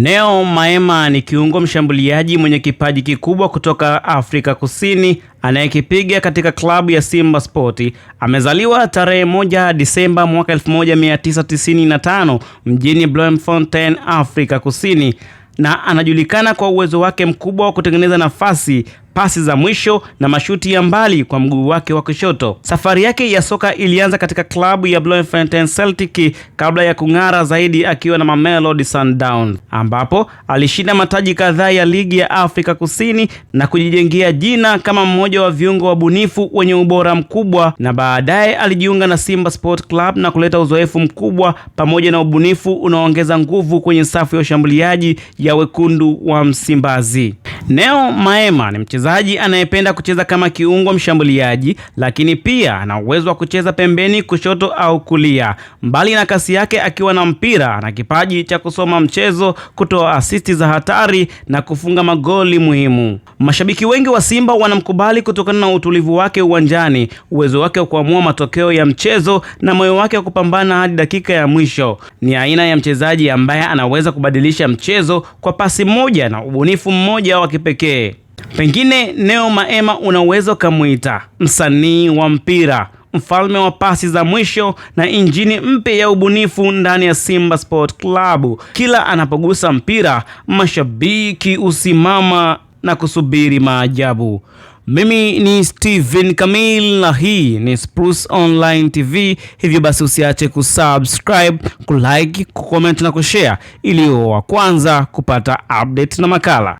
Neo Maema ni kiungo mshambuliaji mwenye kipaji kikubwa kutoka Afrika Kusini anayekipiga katika klabu ya Simba Sport. Amezaliwa tarehe 1 Disemba mwaka 1995 mjini Bloemfontein, Afrika Kusini, na anajulikana kwa uwezo wake mkubwa wa kutengeneza nafasi, pasi za mwisho na mashuti ya mbali kwa mguu wake wa kushoto. Safari yake ya soka ilianza katika klabu ya Bloemfontein Celtic kabla ya kung'ara zaidi akiwa na Mamelodi Sundowns, ambapo alishinda mataji kadhaa ya ligi ya Afrika Kusini na kujijengea jina kama mmoja wa viungo wabunifu wenye ubora mkubwa, na baadaye alijiunga na Simba Sport Club na kuleta uzoefu mkubwa pamoja na ubunifu unaoongeza nguvu kwenye safu ya ushambuliaji ya wekundu wa Msimbazi. Neo Maema ni mchezaji anayependa kucheza kama kiungo mshambuliaji, lakini pia ana uwezo wa kucheza pembeni, kushoto au kulia. Mbali na kasi yake akiwa na mpira, ana kipaji cha kusoma mchezo, kutoa asisti za hatari na kufunga magoli muhimu. Mashabiki wengi wa Simba wanamkubali kutokana na utulivu wake uwanjani, uwezo wake wa kuamua matokeo ya mchezo na moyo wake wa kupambana hadi dakika ya mwisho. Ni aina ya mchezaji ambaye anaweza kubadilisha mchezo kwa pasi moja na ubunifu mmoja wa kipekee. Pengine Neo Maema unaweza kumuita msanii wa mpira, mfalme wa pasi za mwisho na injini mpya ya ubunifu ndani ya Simba Sport Club. Kila anapogusa mpira, mashabiki usimama na kusubiri maajabu. Mimi ni Steven Kamil na hii ni Spruce Online TV. Hivyo basi usiache kusubscribe, kulike, kucomment na kushare ili uwe wa kwanza kupata update na makala.